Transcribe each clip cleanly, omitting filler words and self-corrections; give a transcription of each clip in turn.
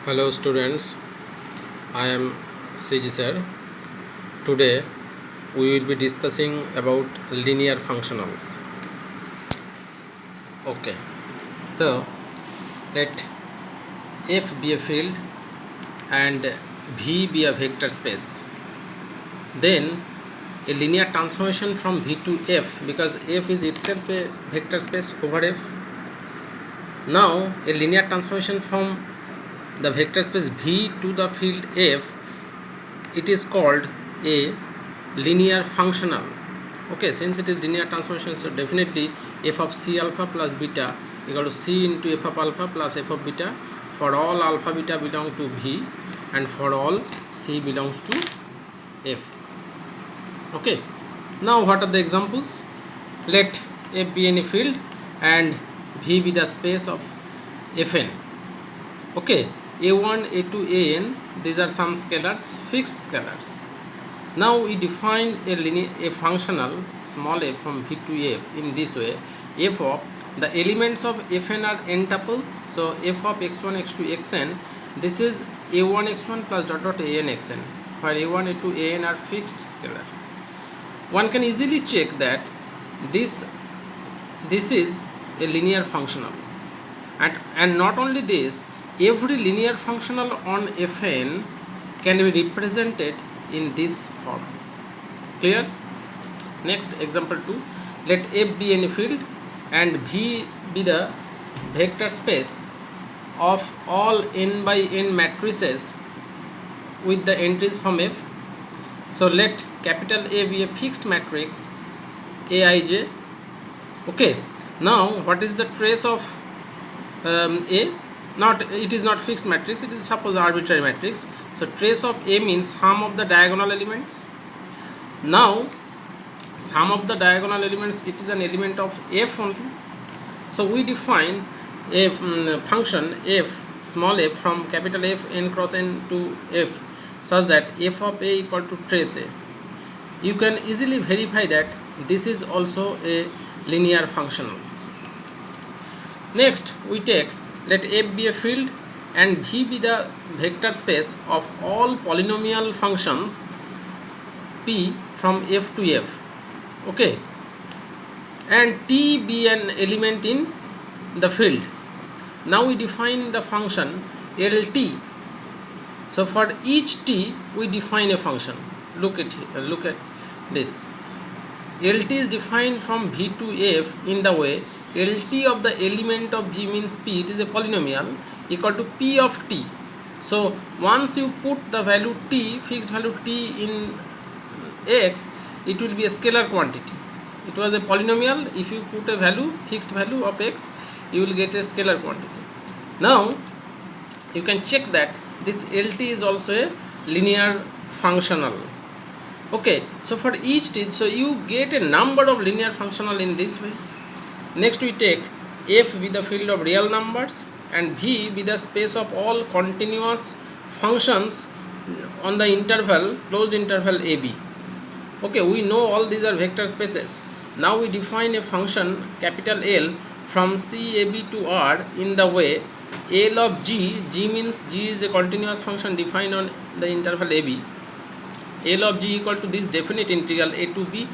Hello students, I am CG sir. Today we will be discussing about linear functionals. Okay, so let F be a field and V be a vector space. Then a linear transformation from V to F, because F is itself a vector space over F. Now a linear transformation from the vector space V to the field F, it is called a linear functional. Okay, since it is linear transformation, so definitely f of c alpha plus beta equal to c into f of alpha plus f of beta for all alpha beta belong to V and for all c belongs to F. Okay, now what are the examples? Let F be any field and V be the space of Fn. Okay, a1, a2, an, these are some scalars, fixed scalars. Now we define a functional small f from V to F in this way. F of the elements of Fn are n tuple, so f of x1, x2, xn, this is a1 x1 plus dot dot an xn, where a1, a2, an are fixed scalar. One can easily check that this is a linear functional, and not only this, every linear functional on Fn can be represented in this form. Clear? Next, example 2. Let F be any field and V be the vector space of all n by n matrices with the entries from F. So let capital A be a fixed matrix Aij. Okay, now what is the trace of A? It is not fixed matrix, it is suppose arbitrary matrix. So trace of A means sum of the diagonal elements. Now sum of the diagonal elements, it is an element of F only. So we define a function f small f from capital F n cross n to F such that f of A equal to trace A. You can easily verify that this is also a linear functional. Next we take, let F be a field and V be the vector space of all polynomial functions P from F to F. Okay, and T be an element in the field. Now we define the function LT. So for each T we define a function. Look at this. LT is defined from V to F in the way LT of the element of V means P, it is a polynomial, equal to P of T. So once you put the value T, fixed value T in X, it will be a scalar quantity. It was a polynomial. If you put a value, fixed value of X, you will get a scalar quantity. Now you can check that this LT is also a linear functional. Okay, so for each T, so you get a number of linear functional in this way. Next we take F be the field of real numbers and V be the space of all continuous functions on the interval, closed interval AB. Okay, we know all these are vector spaces. Now we define a function capital L from CAB to R in the way L of G means G is a continuous function defined on the interval AB. L of G equal to this definite integral a to b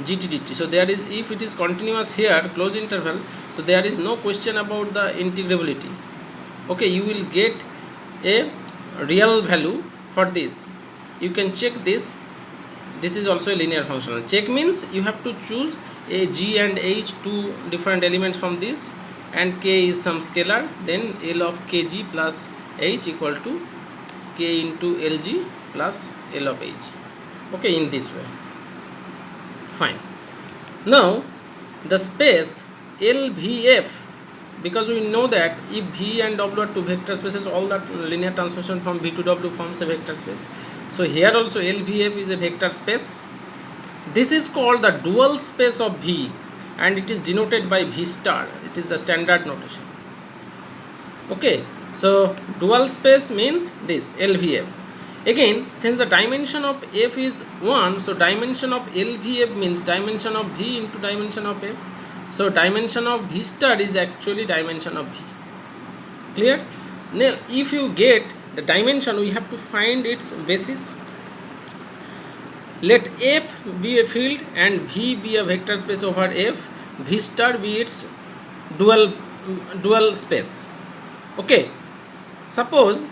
gt dt. So there is, if it is continuous here, closed interval, so there is no question about the integrability. Okay, you will get a real value for this. You can check this. This is also a linear functional. Check means you have to choose a G and H, two different elements from this, and K is some scalar, then L of Kg plus H equal to K into Lg plus L of H. Okay, in this way. Fine. Now the space LVF, because we know that if V and W are two vector spaces, all that linear transformation from V to W forms a vector space. So here also LVF is a vector space. This is called the dual space of V and it is denoted by V star. It is the standard notation. Okay, so dual space means this LVF. Again, since the dimension of F is 1, so dimension of LVF means dimension of V into dimension of F. So dimension of V star is actually dimension of V. Clear? Now if you get the dimension, we have to find its basis. Let F be a field and V be a vector space over F, V star be its dual space. Okay, suppose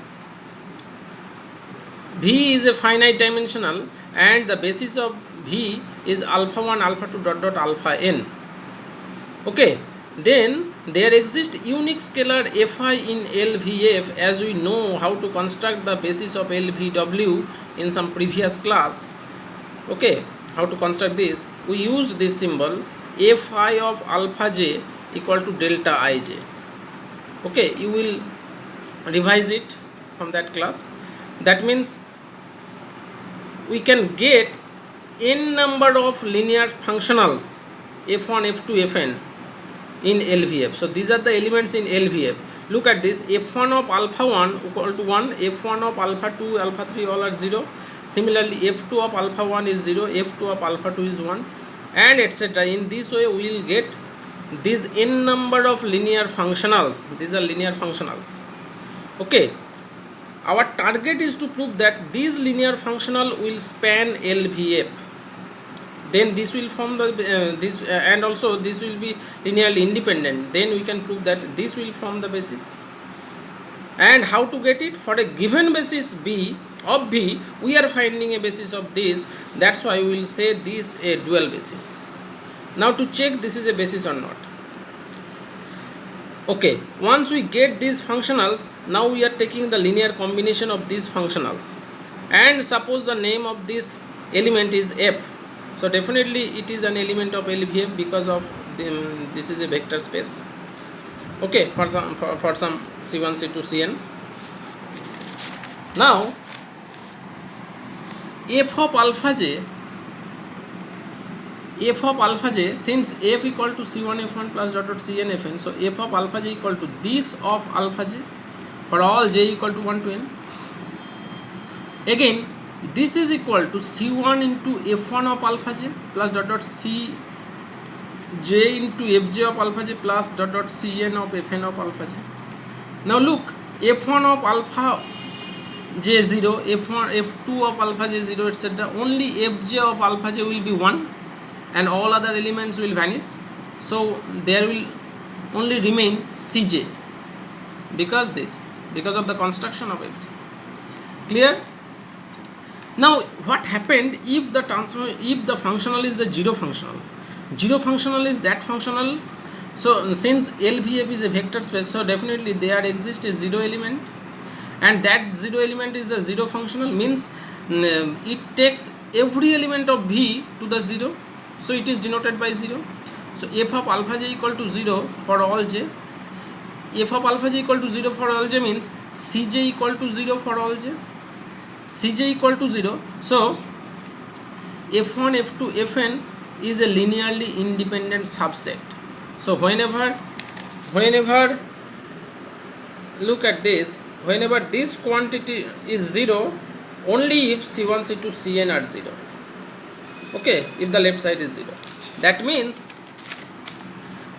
V is a finite dimensional and the basis of V is alpha 1 alpha 2 dot dot alpha n. Okay, then there exists unique scalar Fi in LVF, as we know how to construct the basis of LVW in some previous class. Okay, how to construct this? We used this symbol Fi of alpha j equal to delta ij. Okay, you will revise it from that class. That means we can get n number of linear functionals f1, f2, fn in LVF. So these are the elements in LVF. Look at this, f1 of alpha 1 equal to 1, f1 of alpha 2, alpha 3 all are 0. Similarly, f2 of alpha 1 is 0, f2 of alpha 2 is 1, and etc. In this way we will get these n number of linear functionals. These are linear functionals. Okay, our target is to prove that these linear functional will span LVF. Then this will form the and also this will be linearly independent. Then we can prove that this will form the basis. And how to get it? For a given basis B of V, we are finding a basis of this. That's why we will say this a dual basis. Now to check this is a basis or not. Okay, once we get these functionals, now we are taking the linear combination of these functionals, and suppose the name of this element is F. So definitely it is an element of LVF because of this is a vector space. Okay, for some C1, C2, Cn. Now f of alpha j, since f equal to c1 f1 plus dot dot cn fn, so f of alpha j equal to this of alpha j for all j equal to 1 to n. Again, this is equal to c1 into f1 of alpha j plus dot dot c j into fj of alpha j plus dot dot cn of fn of alpha j. Now look, f1 of alpha j 0, f1, f2 of alpha j 0, etc. Only fj of alpha j will be 1 and all other elements will vanish. So there will only remain cj because of the construction of fj. Clear? Now what happened if the functional is the zero functional? Zero functional is that functional. So since LVF is a vector space, so definitely there exists a zero element, and that zero element is the zero functional, means it takes every element of V to the zero, so it is denoted by 0. So f of alpha j equal to 0 for all j. F of alpha j equal to 0 for all j means cj equal to 0 for all j. Cj equal to 0. So f1, f2, fn is a linearly independent subset. So whenever look at this, whenever this quantity is 0, only if c1, c2, cn are 0. Okay, if the left side is 0, that means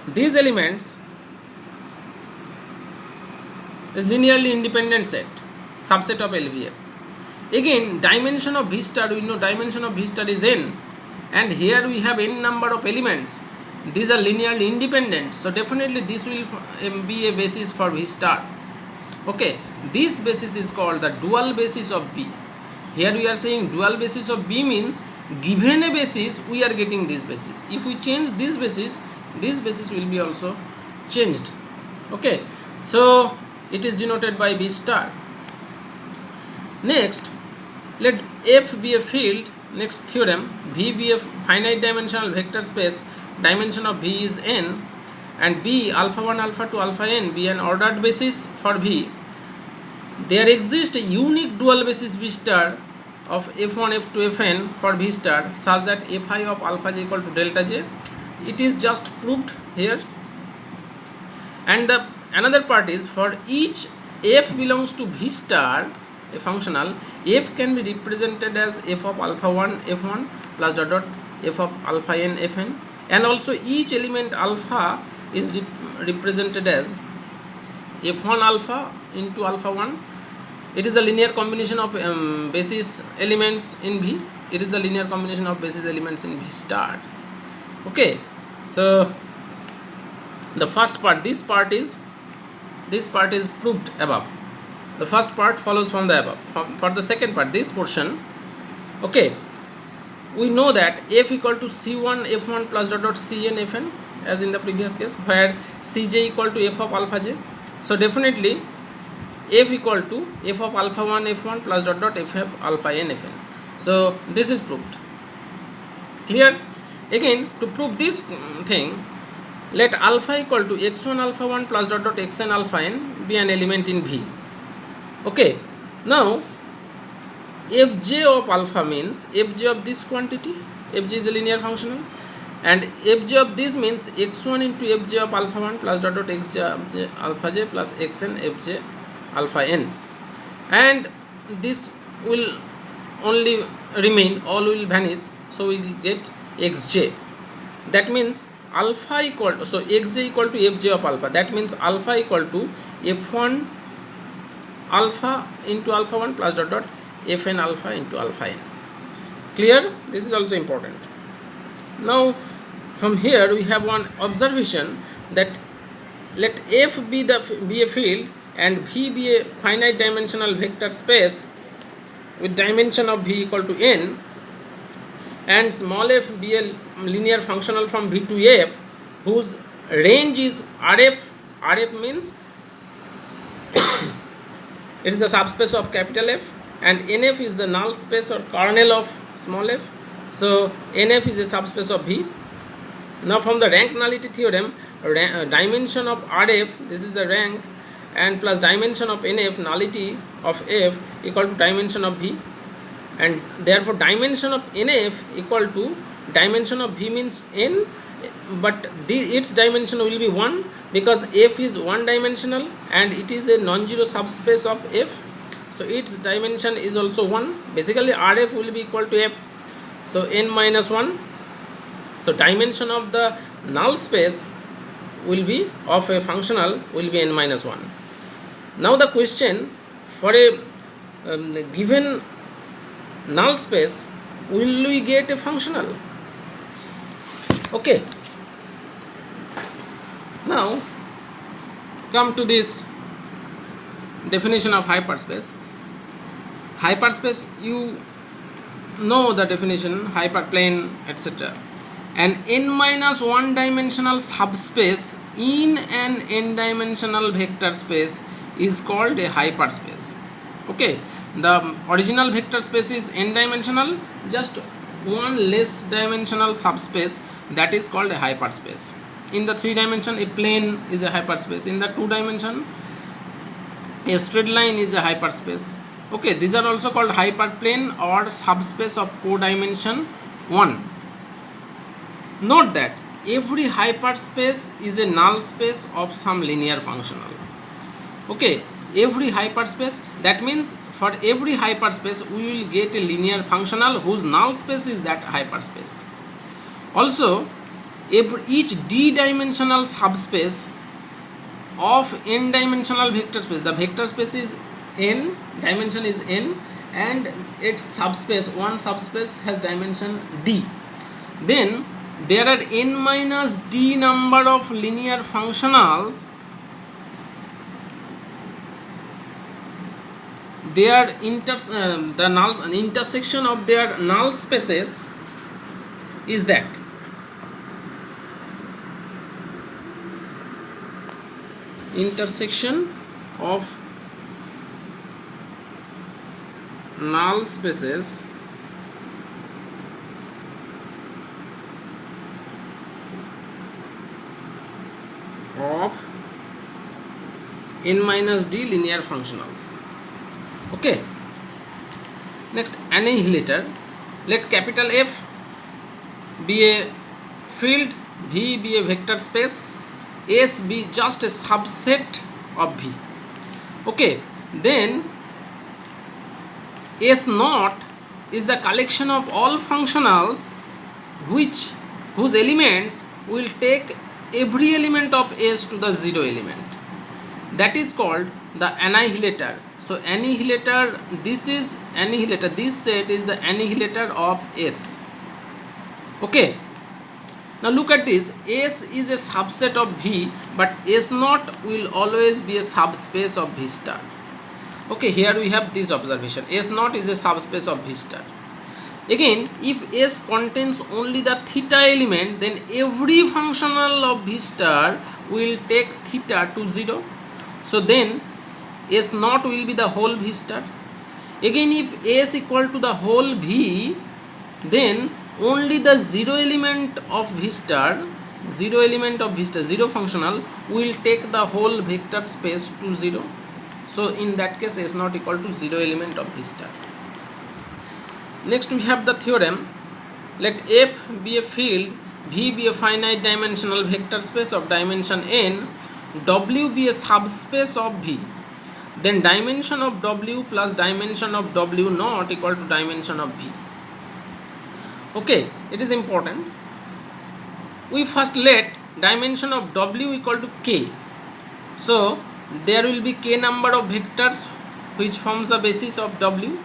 these elements is linearly independent set, subset of LVF. Again, dimension of V star, we know dimension of V star is n, and here we have n number of elements. These are linearly independent, so definitely this will be a basis for V star. Okay, this basis is called the dual basis of B. Here we are saying dual basis of B means given a basis we are getting this basis. If we change this basis will be also changed. Okay, so it is denoted by B star. Next, let F be a field. Next theorem, V be a finite dimensional vector space, dimension of V is n, and B alpha 1 alpha 2 alpha n be an ordered basis for V. There exists a unique dual basis V star of f1, f2, fn for V star such that fi of alpha j equal to delta j. It is just proved here. And the another part is, for each f belongs to V star, a functional, f can be represented as f of alpha 1 f1 plus dot dot f of alpha n fn, and also each element alpha is represented as f1 alpha into alpha 1 It is the linear combination of basis elements in V. It is the linear combination of basis elements in V star. Okay, so the first part, this part is proved above. The first part follows from the above. For the second part, this portion, okay, we know that F equal to C1 F1 plus dot dot Cn Fn, as in the previous case, where Cj equal to F of alpha j. So definitely F equal to F of alpha 1 F1 plus dot dot F of alpha n Fn. So this is proved. Clear? Again, to prove this thing, let alpha equal to x1 alpha 1 plus dot dot xn alpha n be an element in V. Okay, now fj of alpha means fj of this quantity, fj is a linear functional, and fj of this means x1 into fj of alpha 1 plus dot dot xj alpha j plus xn fj alpha n, and this will only remain, all will vanish, so we will get xj. That means alpha equal to, so xj equal to fj of alpha, that means alpha equal to f1 alpha into alpha 1 plus dot dot fn alpha into alpha n. Clear? This is also important. Now from here we have one observation, that let f be a field and V be a finite dimensional vector space with dimension of V equal to n, and small f be a linear functional from V to F whose range is Rf. Rf means it is the subspace of capital F, and Nf is the null space or kernel of small f. So Nf is a subspace of V. Now from the rank nullity theorem, dimension of Rf, this is the rank, and plus dimension of Nf, nullity of F, equal to dimension of V, and therefore dimension of Nf equal to dimension of V means n, but its dimension will be 1 because F is one dimensional and it is a non-zero subspace of F, so its dimension is also 1. Basically Rf will be equal to F, so n minus 1. So dimension of the null space will be of a functional will be n minus 1. Now the question, for a given null space, will we get a functional? Okay, now come to this definition of hyperspace. Hyperspace, you know the definition, hyperplane, etc. An n minus 1 dimensional subspace in an n dimensional vector space is called a hyperspace. Okay, the original vector space is n dimensional, just one less dimensional subspace, that is called a hyperspace. In the 3 dimension, a plane is a hyperspace. In the 2 dimension, a straight line is a hyperspace. Okay, these are also called hyperplane or subspace of codimension 1. Note that every hyperspace is a null space of some linear functional. Okay, every hyperspace, that means for every hyperspace we will get a linear functional whose null space is that hyperspace. Also, each d-dimensional subspace of n-dimensional vector space, the vector space is n, dimension is n, and its subspace, one subspace has dimension d. Then there are n minus d number of linear functionals. Their intersection of their null spaces is that. Intersection of null spaces of n minus d linear functionals. Okay, next, annihilator. Let capital F be a field, V be a vector space, S be just a subset of V. Okay, then S naught is the collection of all functionals whose elements will take every element of S to the 0 element. That is called the annihilator. So annihilator, this is annihilator, this set is the annihilator of S. Okay, now look at this. S is a subset of V, but S naught will always be a subspace of V star. Okay, here we have this observation. S naught is a subspace of V star. Again, if S contains only the theta element, then every functional of V star will take theta to 0. So then S naught will be the whole V star. Again, if S equal to the whole V, then only the zero element of V star, zero functional, will take the whole vector space to 0. So in that case, S not equal to zero element of V star. Next we have the theorem. Let F be a field, V be a finite dimensional vector space of dimension n, W be a subspace of V, then dimension of W plus dimension of W not equal to dimension of V. Okay, it is important. We first let dimension of W equal to K. So there will be K number of vectors which forms the basis of W.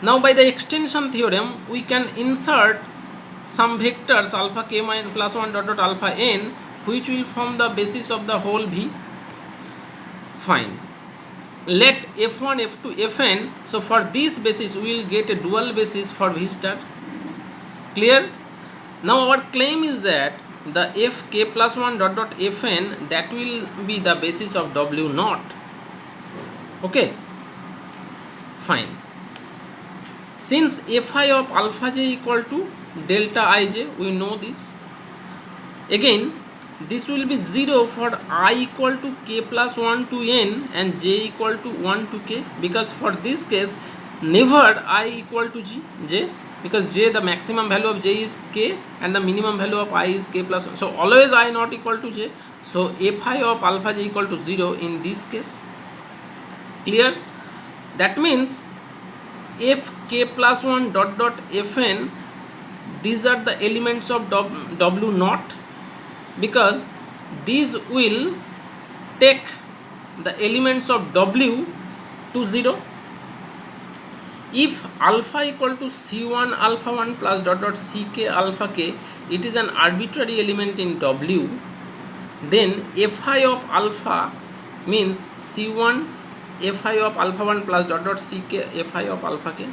Now by the extension theorem, we can insert some vectors alpha k minus plus 1 dot dot alpha n, which will form the basis of the whole V. Fine. Let f1, f2, fn. So for this basis, we will get a dual basis for V star. Clear? Now our claim is that the fk plus 1 dot dot fn, that will be the basis of W naught. Okay. Fine. Since fi of alpha j equal to delta ij, we know this. Again, this will be 0 for I equal to k plus 1 to n and j equal to 1 to k, because for this case never I equal to j, because j, the maximum value of j is k and the minimum value of I is k plus 1. So always I not equal to j. So fi of alpha j equal to 0 in this case. Clear? That means f k plus 1 dot dot fn, these are the elements of W naught, because these will take the elements of W to 0. If alpha equal to c1 alpha 1 plus dot dot ck alpha k, it is an arbitrary element in W, then fi of alpha means c1 fi of alpha 1 plus dot dot ck fi of alpha k.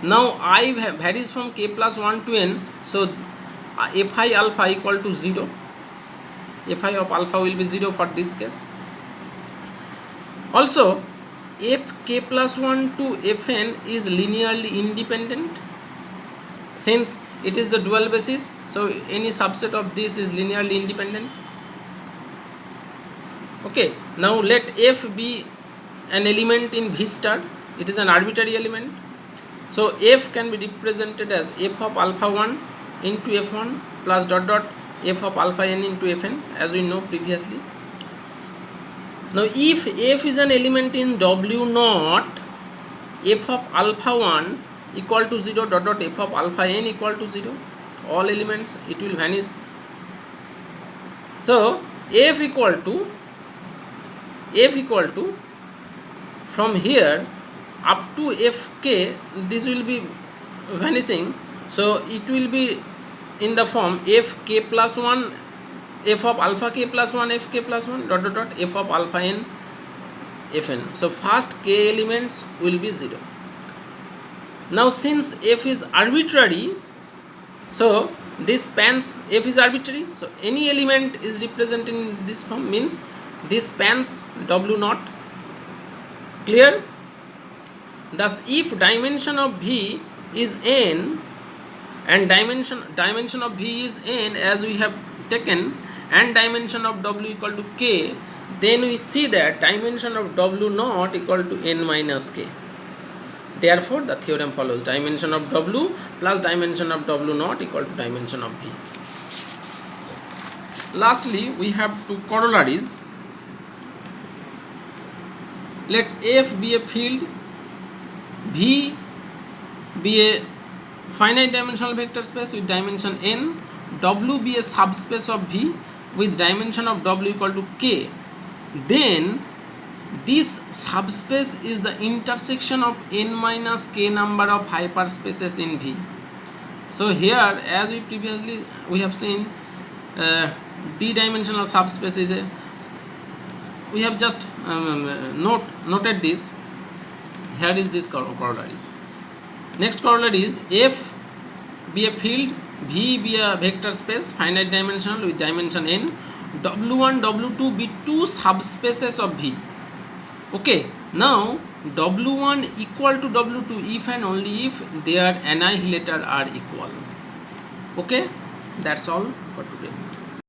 Now I varies from k plus 1 to n, so fi alpha equal to 0. Fi of alpha will be 0 for this case. Also, fk plus 1 to fn is linearly independent. Since it is the dual basis, so any subset of this is linearly independent. Okay, now let f be an element in V star. It is an arbitrary element. So f can be represented as f of alpha 1 into f1 plus dot dot f of alpha n into fn, as we know previously. Now if f is an element in W naught, f of alpha 1 equal to 0 dot dot f of alpha n equal to 0, all elements, it will vanish. So f equal to from here up to fk, this will be vanishing, so it will be in the form fk plus 1 f of alpha k plus 1 fk plus 1 dot dot dot f of alpha n fn. So first k elements will be 0. Now since f is arbitrary, so this spans, f is arbitrary, so any element is represented in this form, means this spans W naught. Clear? Thus if dimension of V is n and dimension of V is n, as we have taken, and dimension of W equal to k, then we see that dimension of W naught equal to n minus k. Therefore the theorem follows: dimension of W plus dimension of W naught equal to dimension of V. Lastly, we have two corollaries. Let F be a field, V be a finite dimensional vector space with dimension n, W be a subspace of V with dimension of W equal to k, then This subspace is the intersection of n minus k number of hyperspaces in V. So here, as we have seen, d-dimensional subspace is a, we have just noted this. Here is this corollary. Next corollary is F be a field, V be a vector space, finite dimensional with dimension n, W1, W2 be two subspaces of V. Okay, now W1 equal to W2 if and only if their annihilator are equal. Okay, that's all for today.